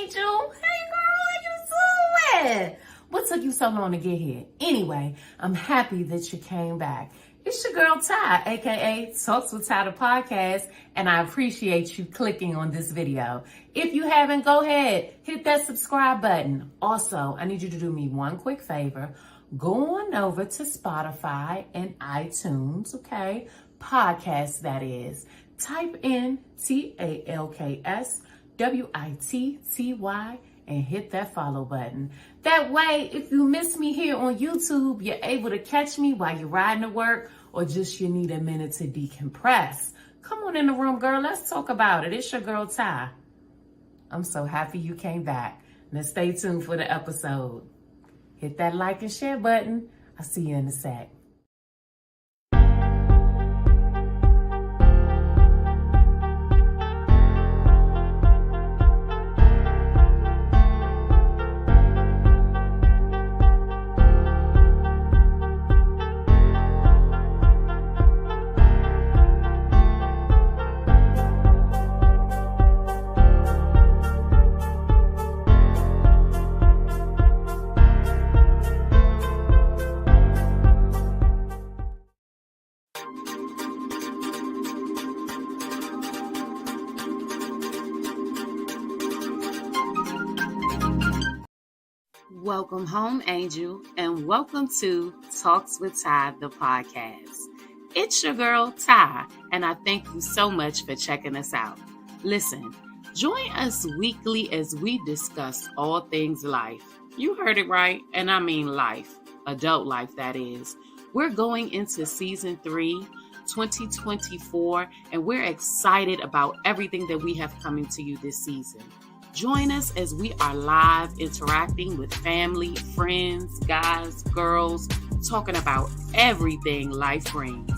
Angel. Hey, girl, how you doing? What took you so long to get here? Anyway, I'm happy that you came back. It's your girl, Ty, aka Talks with Ty, the podcast, and I appreciate you clicking on this video. If you haven't, go ahead, hit that subscribe button. Also, I need you to do me one quick favor. Go on over to Spotify and iTunes, okay? Podcast, that is. Type in TalksWitTy and hit that follow button. That way, if you miss me here on YouTube, you're able to catch me while you're riding to work or just you need a minute to decompress. Come on in the room, girl. Let's talk about it. It's your girl, Ty. I'm so happy you came back. Now stay tuned for the episode. Hit that like and share button. I'll see you in a sec. Welcome home, Angel, and welcome to Talks with Ty, the podcast. It's your girl, Ty, and I thank you so much for checking us out. Listen, join us weekly as we discuss all things life. You heard it right, and I mean life, adult life, that is. We're going into season 3, 2024, and we're excited about everything that we have coming to you this season. Join us as we are live interacting with family, friends, guys, girls, talking about everything life brings.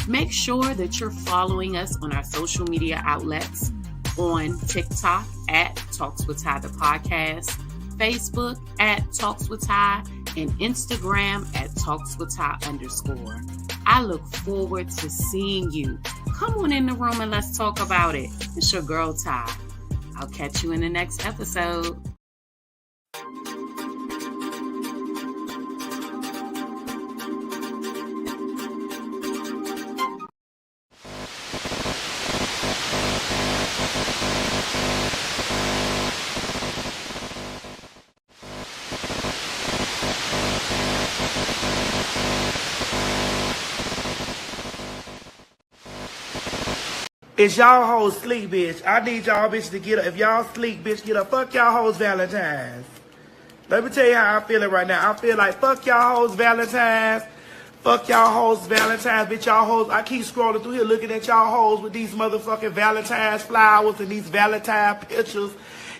Make sure that you're following us on our social media outlets on TikTok at TalksWitTy the podcast, Facebook at TalksWitTy, and Instagram at TalksWitTy_. I look forward to seeing you. Come on in the room and let's talk about it. It's your girl, Ty. I'll catch you in the next episode. It's y'all hoes sleep, bitch. I need y'all bitch to get up. If y'all sleep, bitch, get up. Fuck y'all hoes Valentine's. Let me tell you how I'm feeling right now. I feel like fuck y'all hoes Valentine's. Fuck y'all hoes Valentine's, bitch. Y'all hoes. I keep scrolling through here looking at y'all hoes with these motherfucking Valentine's flowers and these Valentine pictures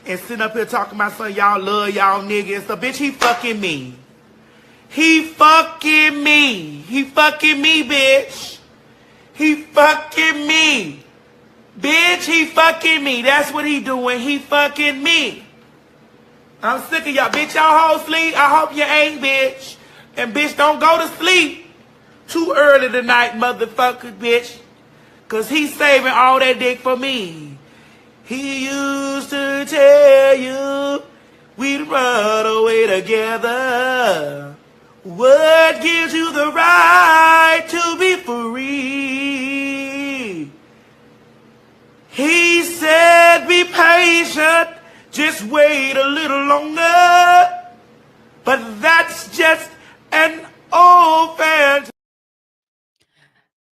and sitting up here talking about something y'all love y'all niggas. So, bitch, he fucking me. He fucking me. He fucking me, bitch. He fucking me. Bitch, he fucking me. That's what he doing. He fucking me. I'm sick of y'all. Bitch, y'all hoes sleep. I hope you ain't, bitch. And bitch, don't go to sleep too early tonight, motherfucker, bitch. Cause he's saving all that dick for me. He used to tell you we'd run away together. What gives you the right to be free? He said, be patient, just wait a little longer. But that's just an old fantasy.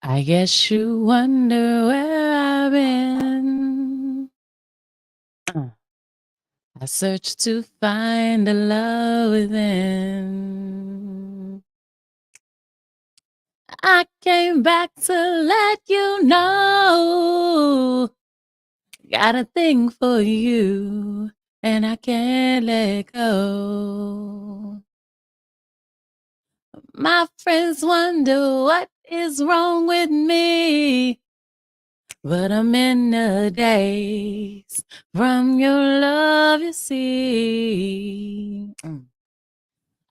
I guess you wonder where I've been. I searched to find the love within. I came back to let you know. Got a thing for you, and I can't let go. My friends wonder what is wrong with me, but I'm in the daze from your love, you see.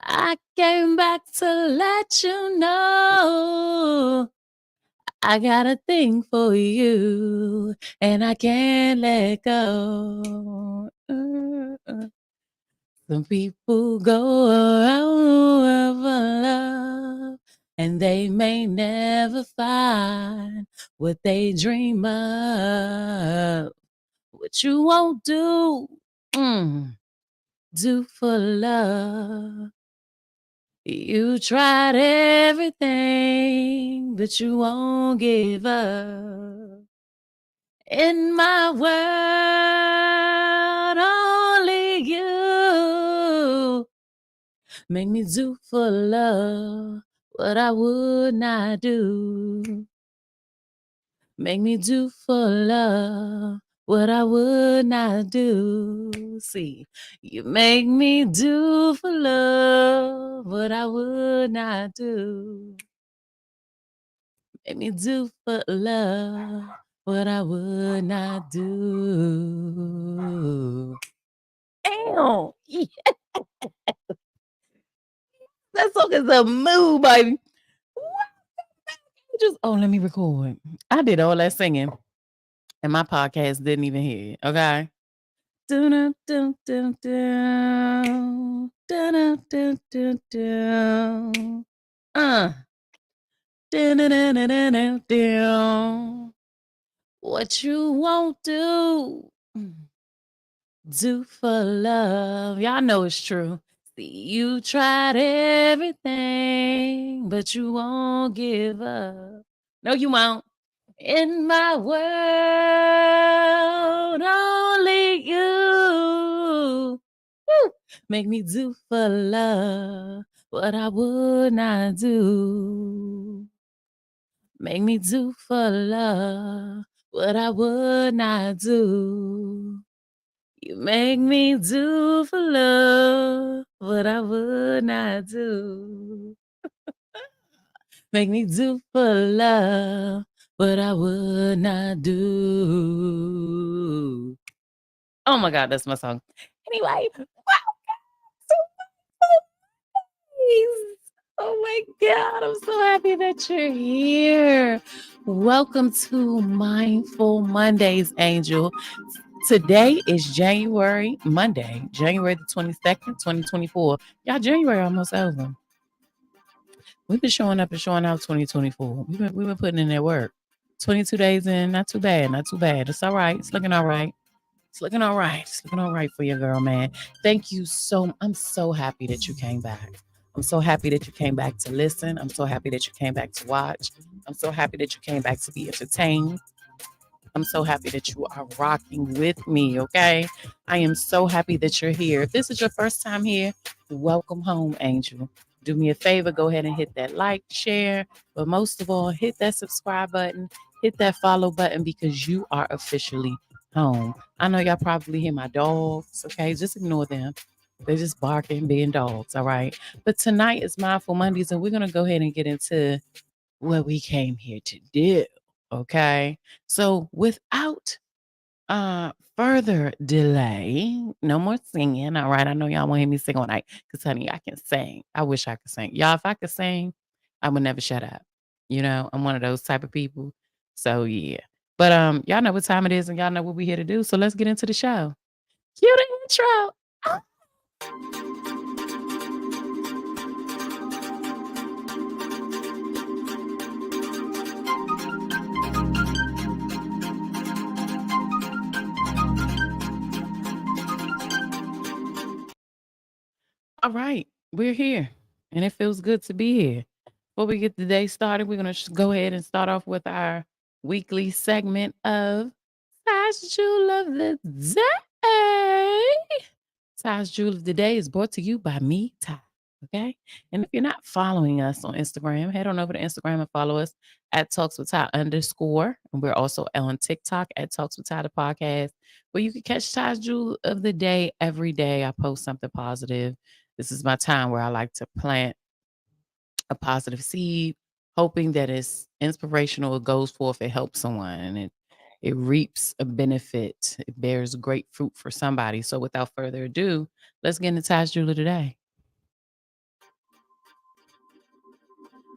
I came back to let you know I got a thing for you, and I can't let go. Some people go around for love, and they may never find what they dream of. What you won't do for love. You tried everything, but you won't give up. In my world, only you make me do for love what I would not do. Make me do for love what I would not do. See, you make me do for love what I would not do. Make me do for love what I would not do. Damn. Yeah. That song is a mood, baby. Let me record. I did all that singing, and my podcast didn't even hear it. Okay. Dun, dun, dun, dun, dun, dun, dun, dun. Dun, dun, dun, dun, dun, dun. What you won't do for love. Y'all know it's true. See, you tried everything, but you won't give up. No, you won't. In my world, only you make me do for love what I would not do. Make me do for love what I would not do. You make me do for love what I would not do. Make me do for love what I would not do. Oh my God, that's my song. Anyway, wow. Oh my God, I'm so happy that you're here. Welcome to Mindful Mondays, Angel. Today is Monday, January the 22nd, 2024. Y'all, January almost over. We've been showing up and showing out 2024. We've been putting in that work. 22 days in, not too bad, not too bad. It's all right. It's looking all right. It's looking all right. It's looking all right for your girl, man. Thank you I'm so happy that you came back. I'm so happy that you came back to listen. I'm so happy that you came back to watch. I'm so happy that you came back to be entertained. I'm so happy that you are rocking with me, okay? I am so happy that you're here. If this is your first time here, welcome home, Angel. Do me a favor, go ahead and hit that like, share, but most of all, hit that subscribe button, hit that follow button because you are officially home. I know y'all probably hear my dogs, okay? Just ignore them. They're just barking, being dogs, all right? But tonight is Mindful Mondays, and we're going to go ahead and get into what we came here to do. Okay. So without further delay, no more singing. All right. I know y'all want to hear me sing all night because honey, I can sing. I wish I could sing. Y'all, if I could sing, I would never shut up. You know, I'm one of those type of people. So yeah. But y'all know what time it is and y'all know what we're here to do. So let's get into the show. Cue the intro. All right, we're here, and it feels good to be here. Before we get the day started, we're going to go ahead and start off with our weekly segment of Size Jewel of the Day. Size Jewel of the Day is brought to you by me, Ty. Okay. And if you're not following us on Instagram, head on over to Instagram and follow us at TalksWitTy _ And we're also on TikTok at TalksWitTy the podcast, where you can catch Ty's Jewel of the Day every day. I post something positive. This is my time where I like to plant a positive seed, hoping that it's inspirational, it goes forth, it helps someone, and it reaps a benefit. It bears great fruit for somebody. So without further ado, let's get into Ty's Jewel of the Day.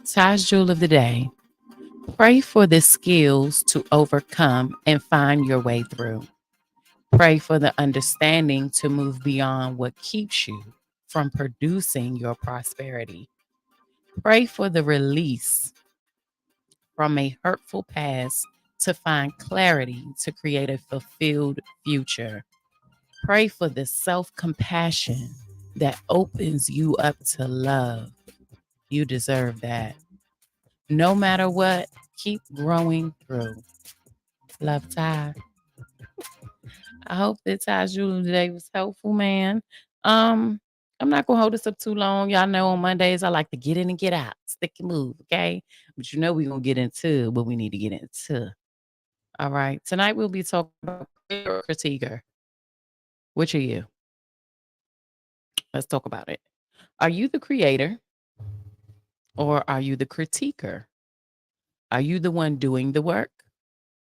Ty's Jewel of the Day. Pray for the skills to overcome and find your way through. Pray for the understanding to move beyond what keeps you from producing your prosperity. Pray for the release from a hurtful past to find clarity to create a fulfilled future. Pray for the self compassion that opens you up to love. You deserve that. No matter what, keep growing through. Love, Ty. I hope that Ty's Julie today was helpful, man. Um, I'm not gonna hold this up too long. Y'all know on Mondays I like to get in and get out, stick and move, okay? But you know we're gonna get into what we need to get into. All right. Tonight we'll be talking about creator or critiquer. Which are you? Let's talk about it. Are you the creator or are you the critiquer? Are you the one doing the work?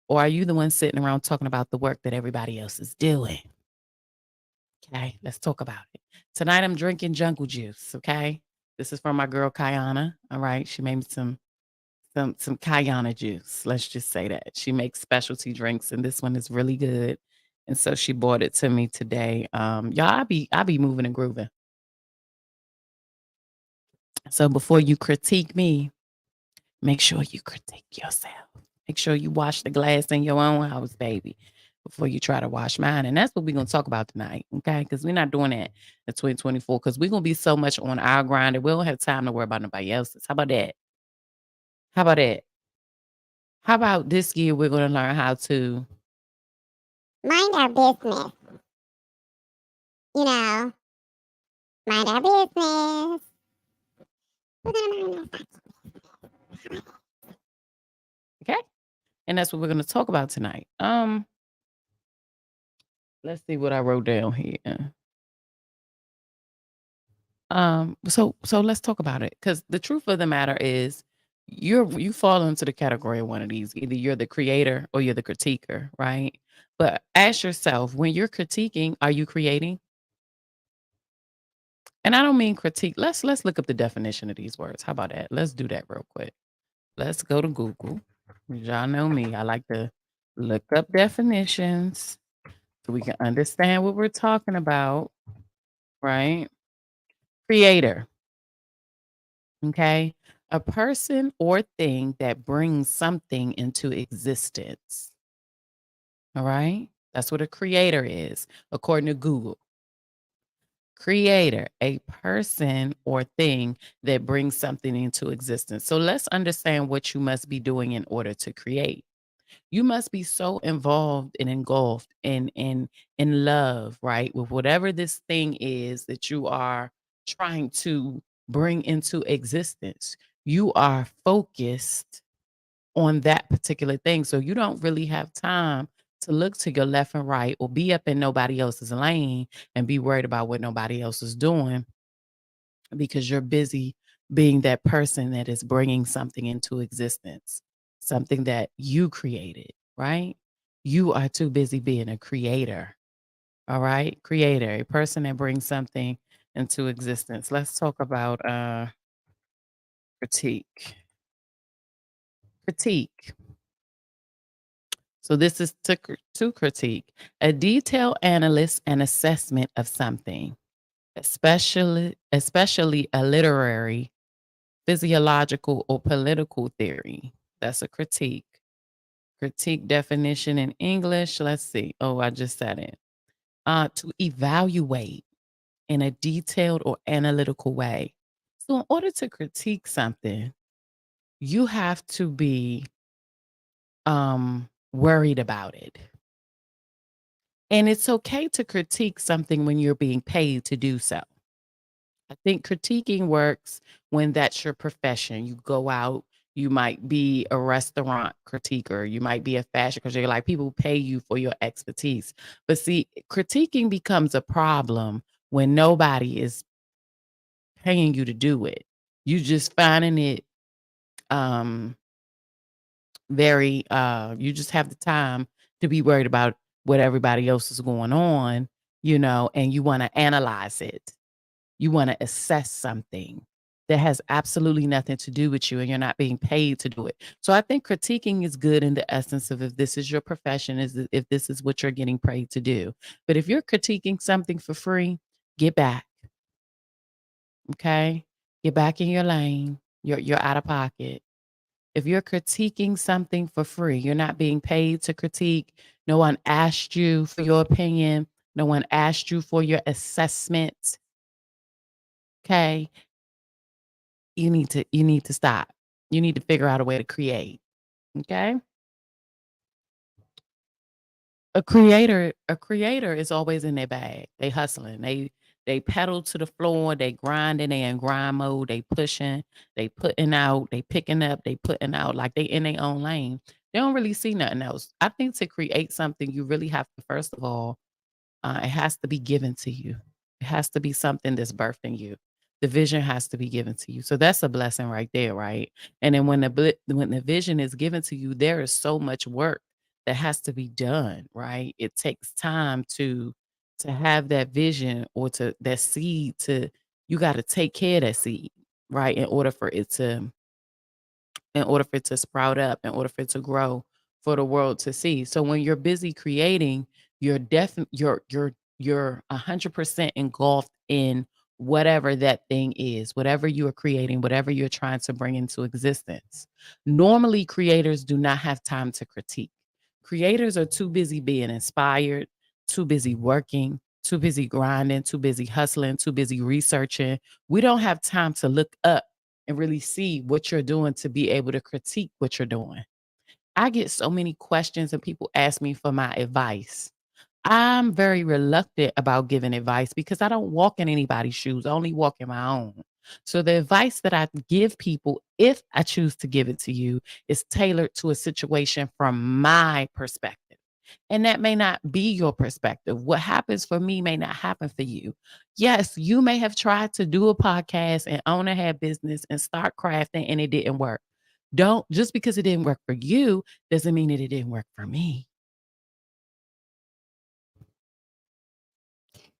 Or are you the one sitting around talking about the work that everybody else is doing? Okay, let's talk about it. Tonight I'm drinking jungle juice, okay? This is from my girl Kayana. All right. She made me some Kayana juice. Let's just say that. She makes specialty drinks and this one is really good. And so she bought it to me today. Y'all, I be moving and grooving. So before you critique me, make sure you critique yourself. Make sure you wash the glass in your own house, baby, before you try to wash mine. And that's what we're going to talk about tonight, okay? Because we're not doing that in 2024 because we're going to be so much on our grind that we don't have time to worry about nobody else's. How about that? How about that? How about this year we're going to learn how to mind our business. You know, mind our business. We're gonna mind our business. okay? And that's what we're going to talk about tonight. Let's see what I wrote down here. So let's talk about it because the truth of the matter is you fall into the category of one of these. Either you're the creator or you're the critiquer, right? But ask yourself, when you're critiquing, are you creating? And I don't mean critique. Let's look up the definition of these words. How about that? Let's do that real quick. Let's go to Google. Y'all know me. I like to look up definitions so we can understand what we're talking about, right? Creator. Okay. A person or thing that brings something into existence. All right. That's what a creator is, according to Google. Creator, a person or thing that brings something into existence. So let's understand what you must be doing in order to create. You must be so involved and engulfed in love, right? With whatever this thing is that you are trying to bring into existence. You are focused on that particular thing. So you don't really have time to look to your left and right or be up in nobody else's lane and be worried about what nobody else is doing because you're busy being that person that is bringing something into existence, something that you created, right? You are too busy being a creator, all right? Creator, a person that brings something into existence. Let's talk about critique. Critique. So this is to critique, a detailed analysis and assessment of something, especially a literary, physiological, or political theory. That's a critique. Critique definition in English. Let's see. Oh, I just said it. To evaluate in a detailed or analytical way. So in order to critique something, you have to be worried about it. And it's okay to critique something when you're being paid to do so. I think critiquing works when that's your profession. You go out, you might be a restaurant critiquer, you might be a fashion because you're like people pay you for your expertise. But see, critiquing becomes a problem when nobody is paying you to do it. You just finding it um very you just have the time to be worried about what everybody else is going on, and you want to analyze it. You want to assess something. that has absolutely nothing to do with you, and you're not being paid to do it. So I think critiquing is good in the essence of if this is your profession, if this is what you're getting paid to do. But if you're critiquing something for free, get back. Okay? Get back in your lane. You're out of pocket. If you're critiquing something for free, you're not being paid to critique. No one asked you for your opinion. No one asked you for your assessment. Okay? You need to stop. You need to figure out a way to create. Okay? A creator is always in their bag. They hustling. They pedal to the floor, they grinding, they in grind mode, they pushing, they putting out, they picking up, they putting out, like they in their own lane. They don't really see nothing else. I think to create something, you really have to, first of all, it has to be given to you. It has to be something that's birthed in you. The vision has to be given to you. So that's a blessing right there, right? And then when the vision is given to you, there is so much work that has to be done, right? It takes time to have that vision or to that seed to you got to take care of that seed, right? In order for it to sprout up, in order for it to grow, for the world to see. So when you're busy creating, you're definitely you're 100% engulfed in whatever that thing is, whatever you are creating, whatever you're trying to bring into existence. Normally, creators do not have time to critique. Creators are too busy being inspired, too busy working, too busy grinding, too busy hustling, too busy researching. We don't have time to look up and really see what you're doing to be able to critique what you're doing. I get so many questions and people ask me for my advice. I'm very reluctant about giving advice because I don't walk in anybody's shoes. I only walk in my own. So the advice that I give people, if I choose to give it to you, is tailored to a situation from my perspective. And that may not be your perspective. What happens for me may not happen for you. Yes, you may have tried to do a podcast and own a hair business and start crafting and it didn't work. Don't just because it didn't work for you doesn't mean that it didn't work for me.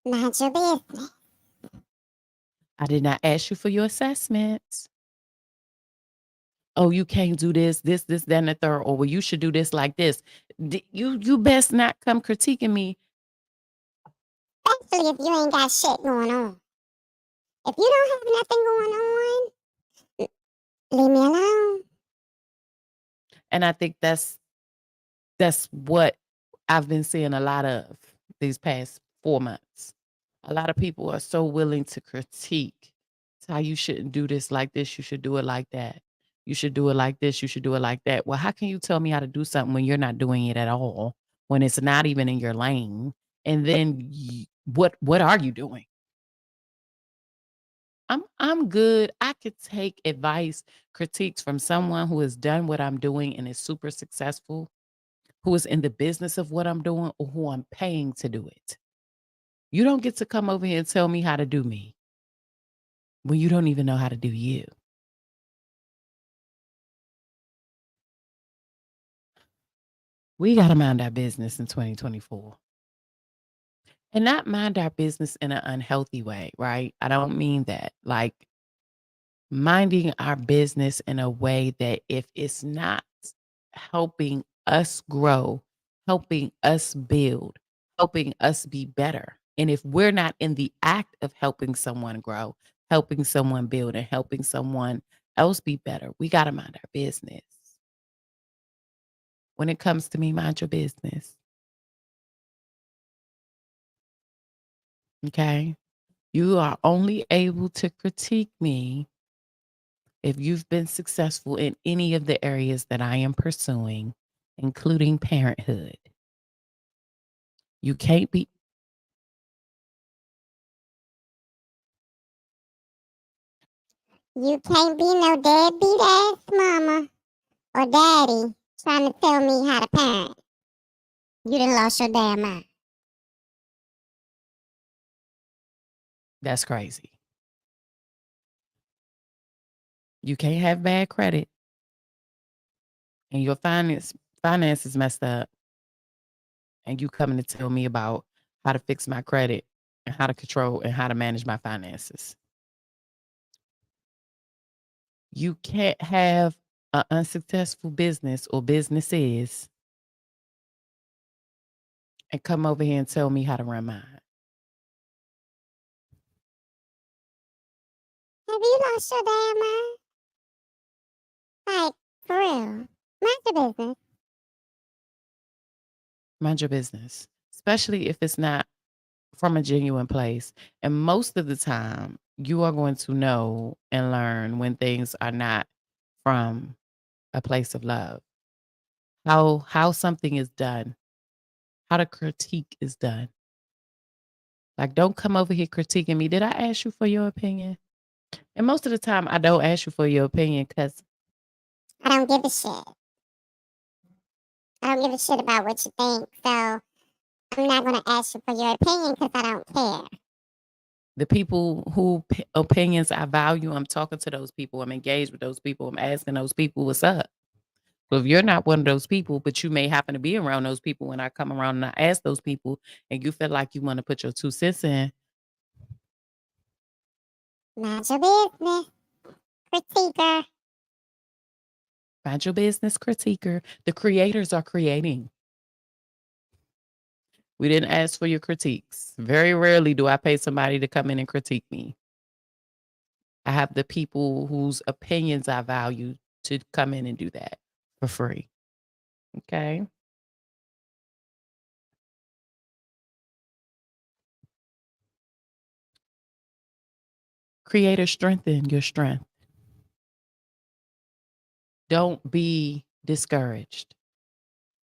Mind your business. I did not ask you for your assessments. Oh, you can't do this, that, and the third, or well, you should do this like this. You best not come critiquing me. Especially if you ain't got shit going on. If you don't have nothing going on, leave me alone. And I think that's what I've been seeing a lot of these past 4 months. A lot of people are so willing to critique. It's how you shouldn't do this like this. You should do it like that. You should do it like this. You should do it like that. Well, how can you tell me how to do something when you're not doing it at all? When it's not even in your lane? And then what are you doing? I'm good. I could take advice, critiques from someone who has done what I'm doing and is super successful, who is in the business of what I'm doing, or who I'm paying to do it. You don't get to come over here and tell me how to do me when you don't even know how to do you. We got to mind our business in 2024 and not mind our business in an unhealthy way, right? I don't mean that. Like minding our business in a way that if it's not helping us grow, helping us build, helping us be better, and if we're not in the act of helping someone grow, helping someone build, and helping someone else be better, we got to mind our business. When it comes to me, mind your business. Okay. You are only able to critique me if you've been successful in any of the areas that I am pursuing, including parenthood. You can't be. You can't be no deadbeat ass mama or daddy trying to tell me how to parent. You done lost your damn mind. That's crazy. You can't have bad credit and your finances messed up, and you coming to tell me about how to fix my credit and how to control and how to manage my finances. You can't have an unsuccessful business or businesses and come over here and tell me how to run mine. Have you lost your damn mind? Like, for real. Mind your business. Mind your business, especially if it's not from a genuine place. And most of the time, you are going to know and learn when things are not from a place of love. How something is done, how the critique is done. Like, don't come over here critiquing me. Did I ask you for your opinion? And most of the time, I don't ask you for your opinion because I don't give a shit. I don't give a shit about what you think. So I'm not going to ask you for your opinion because I don't care. the people who opinions I value, I'm talking to those people. I'm engaged with those people. I'm asking those people what's up. So if you're not one of those people, but you may happen to be around those people when I come around and I ask those people and you feel like you want to put your 2 cents in, Mind your business. Critiquer. mind your business, critiquer. The creators are creating. We didn't ask for your critiques. Very rarely do I pay somebody to come in and critique me. I have the people whose opinions I value to come in and do that for free. Okay. Creator, strengthen your strength. Don't be discouraged.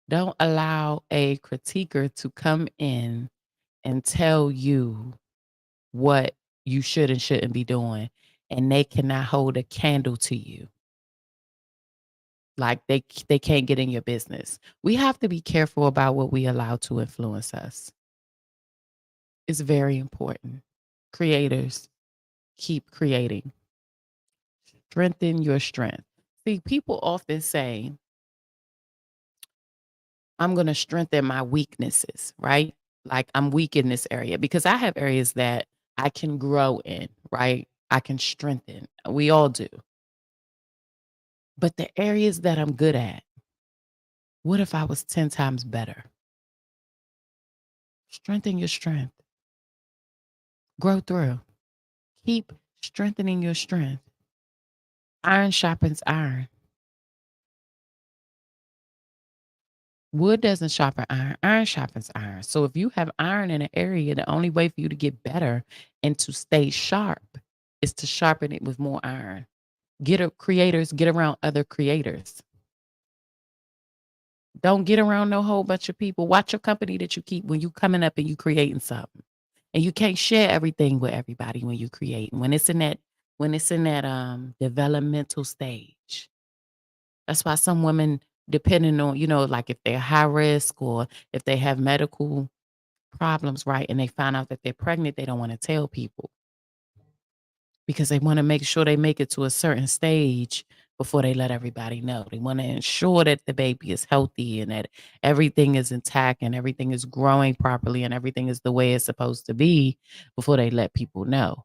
Don't allow a critiquer to come in and tell you what you should and shouldn't be doing, and they cannot hold a candle to you. Like they can't get in your business. We have to be careful about what we allow to influence us. It's very important. Creators, keep creating. Strengthen your strength. See, people often say, I'm going to strengthen my weaknesses, right? Like I'm weak in this area because I have areas that I can grow in, right? I can strengthen. We all do. But the areas that I'm good at, what if I was 10 times better? Strengthen your strength. Grow through. Keep strengthening your strength. Iron sharpens iron. Wood doesn't sharpen iron. Iron sharpens iron. So if you have iron in an area, the only way for you to get better and to stay sharp is to sharpen it with more iron. Creators, get around other creators. Don't get around no whole bunch of people. Watch your company that you keep when you coming up and you creating something. And you can't share everything with everybody when you create. When it's in that developmental stage. That's why some women, depending on, like if they're high risk or if they have medical problems, right, and they find out that they're pregnant, they don't want to tell people because they want to make sure they make it to a certain stage before they let everybody know. They want to ensure that the baby is healthy and that everything is intact and everything is growing properly and everything is the way it's supposed to be before they let people know.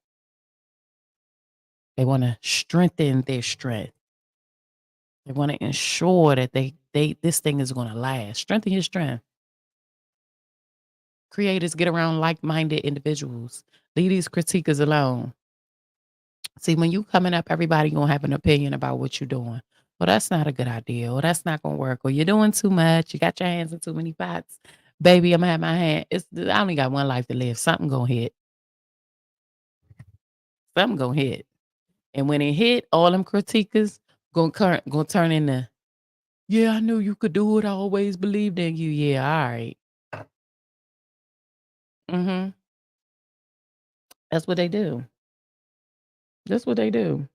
They want to strengthen their strength. They want to ensure that this thing is going to last. Strengthen your strength. Creators, get around like-minded individuals. Leave these critiquers alone. See, when you coming up, everybody going to have an opinion about what you're doing. Well, that's not a good idea. Or that's not going to work. Or you're doing too much. You got your hands in too many pots. Baby, I'm going to have my hand. I only got one life to live. Something going to hit. Something going to hit. And when it hit, all them critiquers going to turn into, yeah, I knew you could do it. I always believed in you. Yeah, all right. Mm-hmm. That's what they do. That's what they do.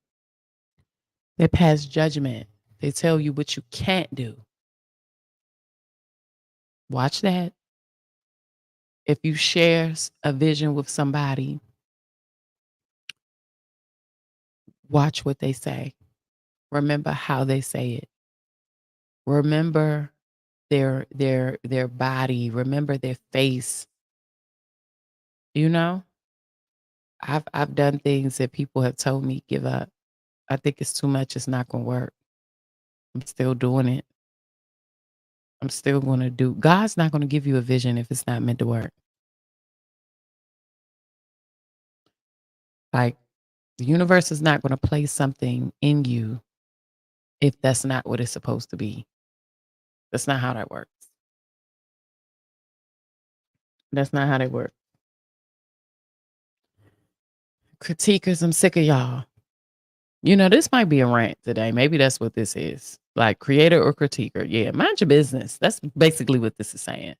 They pass judgment. They tell you what you can't do. Watch that. If you share a vision with somebody, watch what they say. Remember how they say it. Remember their body. Remember their face. I've done things that people have told me give up. I think it's too much. It's not going to work. I'm still doing it. I'm still going to do. God's not going to give you a vision if it's not meant to work. Like, the universe is not going to place something in you if that's not what it's supposed to be. That's not how that works. That's not how they work. Critiquers, I'm sick of y'all. This might be a rant today. Maybe that's what this is. Like, creator or critiquer. Yeah, mind your business. That's basically what this is saying.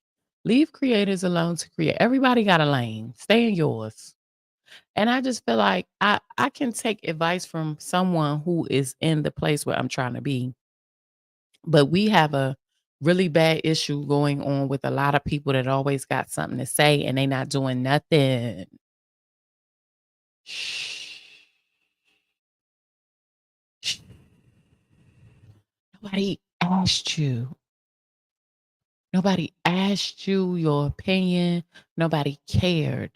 Leave creators alone to create. Everybody got a lane. Stay in yours. And I just feel like I can take advice from someone who is in the place where I'm trying to be. But we have a really bad issue going on with a lot of people that always got something to say and they not doing nothing. Shh. Shh. Nobody asked you. Nobody asked you your opinion. Nobody cared.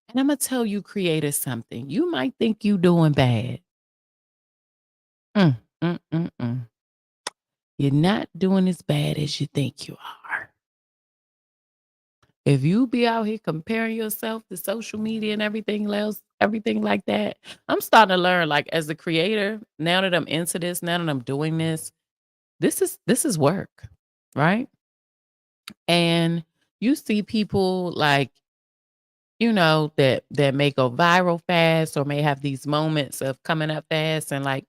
And I'm going to tell you, creators, something. You might think you doing bad. Mm, mm, mm, mm. You're not doing as bad as you think you are. If you be out here comparing yourself to social media and everything else, everything like that, I'm starting to learn, like, as a creator, now that I'm into this, now that I'm doing this is work, right? And you see people like, that may go viral fast or may have these moments of coming up fast, and like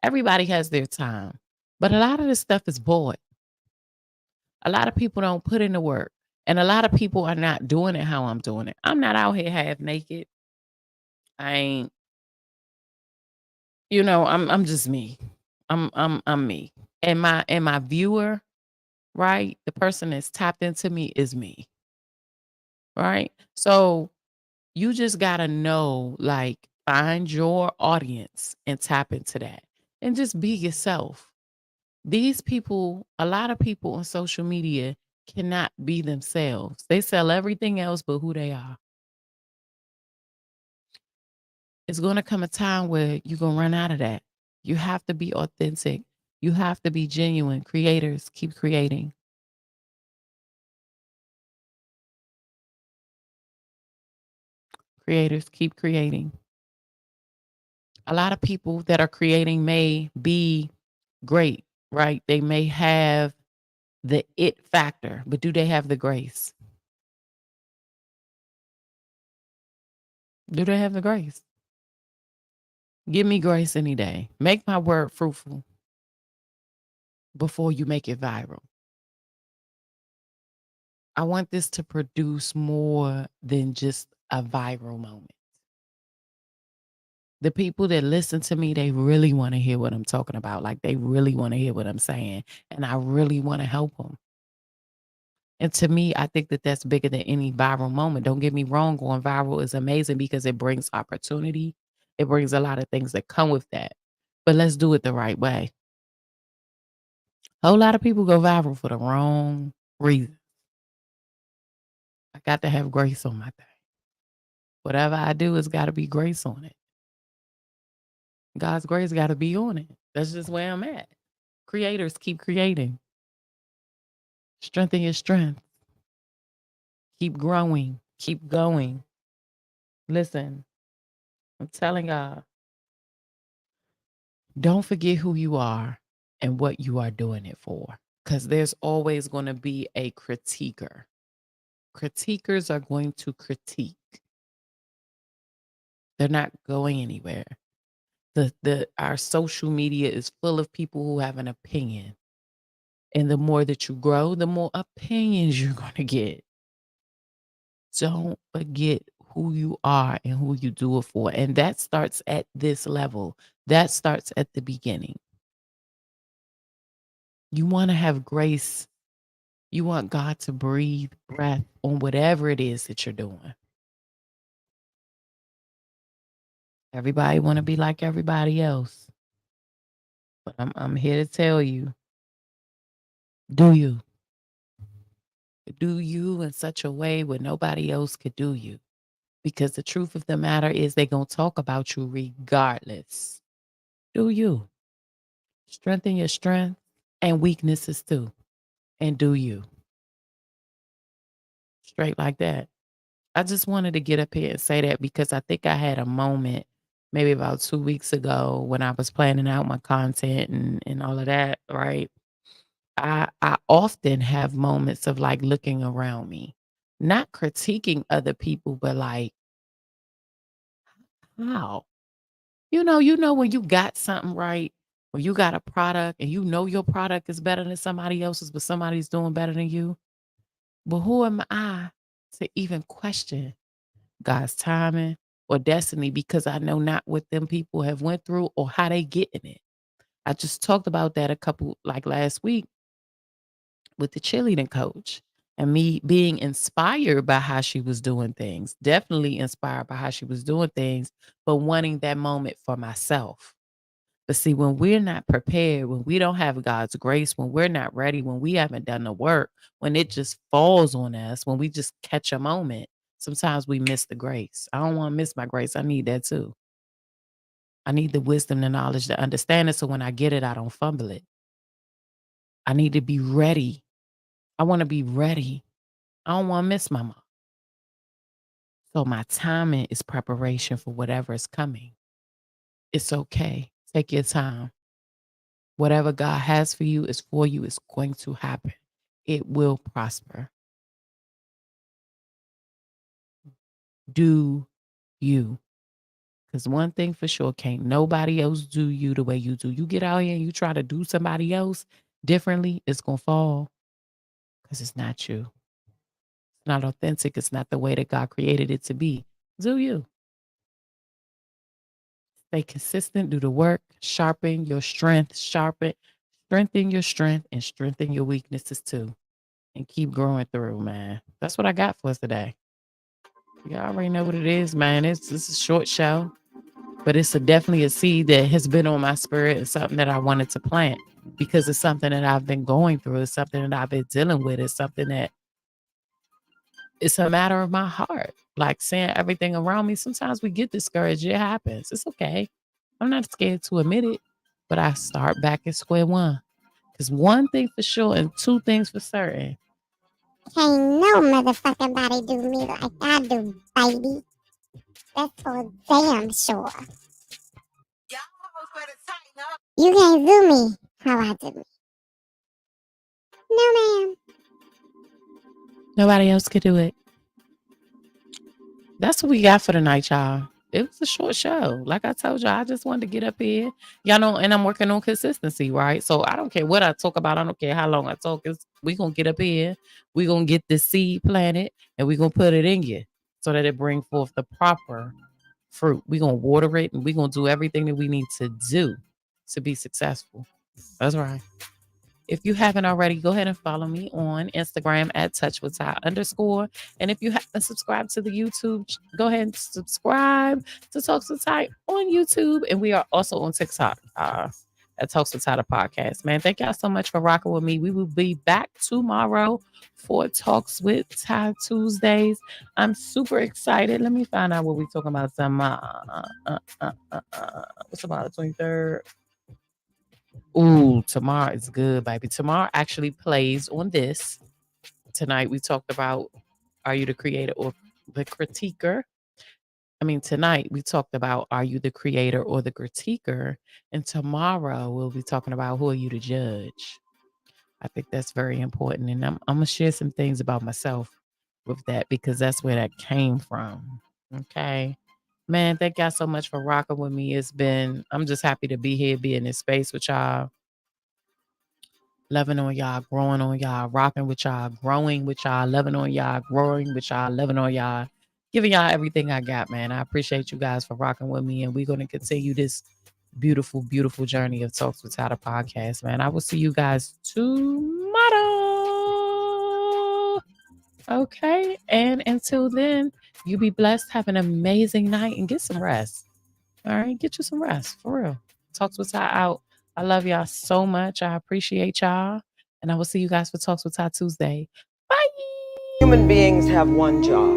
everybody has their time. But a lot of this stuff is bought. A lot of people don't put in the work. And a lot of people are not doing it how I'm doing it. I'm not out here half naked. I ain't, I'm just me. I'm me. And my viewer, right? The person that's tapped into me is me. Right? So you just gotta know, like, find your audience and tap into that. And just be yourself. These people, a lot of people on social media cannot be themselves. They sell everything else but who they are. It's going to come a time where you're going to run out of that. You have to be authentic. You have to be genuine. Creators, keep creating. Creators, keep creating. A lot of people that are creating may be great, right? They may have the it factor, but do they have the grace? Do they have the grace? Give me grace any day. Make my word fruitful before you make it viral. I want this to produce more than just a viral moment. The people that listen to me, they really want to hear what I'm talking about. Like, they really want to hear what I'm saying. And I really want to help them. And to me, I think that that's bigger than any viral moment. Don't get me wrong. Going viral is amazing because it brings opportunity. It brings a lot of things that come with that. But let's do it the right way. A whole lot of people go viral for the wrong reason. I got to have grace on my thing. Whatever I do, it's got to be grace on it. God's grace got to be on it. That's just where I'm at. Creators, keep creating. Strengthen your strength. Keep growing. Keep going. Listen, I'm telling y'all, don't forget who you are and what you are doing it for. Because there's always going to be a critiquer. Critiquers are going to critique. They're not going anywhere. Our social media is full of people who have an opinion. And the more that you grow, the more opinions you're going to get. Don't forget who you are and who you do it for. And that starts at this level. That starts at the beginning. You want to have grace. You want God to breathe breath on whatever it is that you're doing. Everybody want to be like everybody else. But I'm here to tell you, do you? Do you in such a way where nobody else could do you. Because the truth of the matter is they're going to talk about you regardless. Do you. Strengthen your strength and weaknesses too. And do you. Straight like that. I just wanted to get up here and say that because I think I had a moment maybe about 2 weeks ago when I was planning out my content and all of that, right? I often have moments of like looking around me, not critiquing other people, but like, how? You know when you got something right, or you got a product and you know your product is better than somebody else's, but somebody's doing better than you. But who am I to even question God's timing or destiny because I know not what them people have went through or how they get in it. I just talked about that a couple like last week with the cheerleading coach and me being inspired by how she was doing things. Definitely inspired by how she was doing things, but wanting that moment for myself. But see, when we're not prepared, when we don't have God's grace, when we're not ready, when we haven't done the work, when it just falls on us, when we just catch a moment, sometimes we miss the grace. I don't want to miss my grace. I need that too. I need the wisdom, the knowledge, to understand it so when I get it, I don't fumble it. I need to be ready. I want to be ready. I don't want to miss my mark. So my timing is preparation for whatever is coming. It's okay. Take your time. Whatever God has for you is for you. It's going to happen. It will prosper. Do you. Because one thing for sure, can't nobody else do you the way you do. You get out here and you try to do somebody else differently, it's going to fall because it's not you. It's not authentic. It's not the way that God created it to be. Do you. Stay consistent, do the work, sharpen your strength, strengthen your strength, and strengthen your weaknesses too. And keep growing through, man. That's what I got for us today. You already know what it is, man. This is a short show, but it's definitely a seed that has been on my spirit. It's something that I wanted to plant because it's something that I've been going through. It's something that I've been dealing with. It's something that it's a matter of my heart. Like seeing everything around me. Sometimes we get discouraged. It happens. It's okay. I'm not scared to admit it, but I start back at square one. Because one thing for sure and two things for certain. Ain't no motherfucking body do me like I do, baby. That's for damn sure. You can't do me how I do me. No, ma'am. Nobody else could do it. That's what we got for tonight, y'all. It was a short show. Like I told y'all, I just wanted to get up here. Y'all know, and I'm working on consistency, right? So I don't care what I talk about. I don't care how long I talk. We're going to get up here. We're going to get the seed planted, and we're going to put it in you so that it bring forth the proper fruit. We're going to water it, and we're going to do everything that we need to do to be successful. That's right. If you haven't already, go ahead and follow me on Instagram at TouchWitTy_. And if you haven't subscribed to the YouTube, go ahead and subscribe to TalksWitTy on YouTube. And we are also on TikTok at TalksWitTy the podcast. Man, thank y'all so much for rocking with me. We will be back tomorrow for Talks with Ty Tuesdays. I'm super excited. Let me find out what we're talking about. What's about the 23rd? Ooh, tomorrow is good, baby. Tomorrow actually plays on this. Tonight we talked about are you the creator or the critiquer? Tonight we talked about are you the creator or the critiquer? And tomorrow we'll be talking about who are you to judge? I think that's very important. And I'm going to share some things about myself with that because that's where that came from. Okay. Man, thank y'all so much for rocking with me. I'm just happy to be here, be in this space with y'all. Loving on y'all, growing on y'all, rocking with y'all, growing with y'all, loving on y'all, growing with y'all, loving on y'all, giving y'all everything I got, man. I appreciate you guys for rocking with me, and we're going to continue this beautiful, beautiful journey of Talks with Ty the podcast, man. I will see you guys tomorrow. Okay, and until then, you be blessed, have an amazing night, and get some rest. All right, get you some rest, for real. Talks with Ty out. I love y'all so much. I appreciate y'all. And I will see you guys for Talks with Ty Tuesday. Bye. Human beings have one job.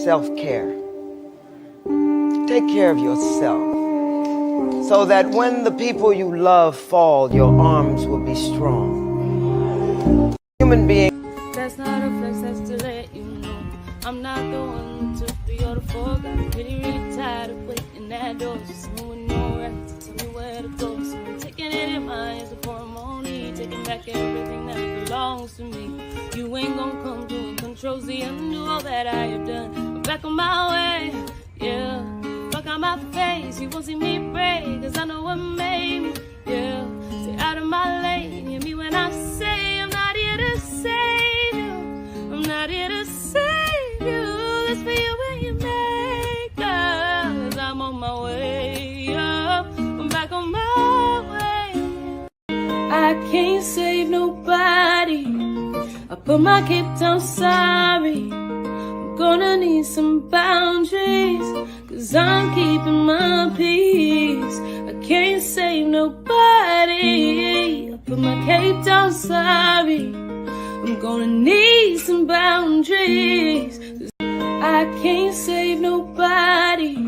Self-care. Take care of yourself. so that when the people you love fall, your arms will be strong. Human beings. That's not a flex, that's to let you know I'm not the one who took 3 or 4. Got really, really tired of waiting at doors. Just moving no right to tell me where to go. So I'm taking it in my hands for a moment, taking back everything that belongs to me. You ain't gonna come through and control Z, undo all that I have done. I'm back on my way, yeah. Fuck out my face, you won't see me break, cause I know what made me, yeah. Stay out of my lane, hear me when I say I'm not here to save you. I'm not here to save you. That's for you when you make up, cause I'm on my way up. I'm back on my way. I can't save nobody. I put my cape down, sorry. I'm gonna need some boundaries, cause I'm keeping my peace. I can't save nobody. I put my cape down, sorry. I'm gonna need some boundaries, cause I can't save nobody.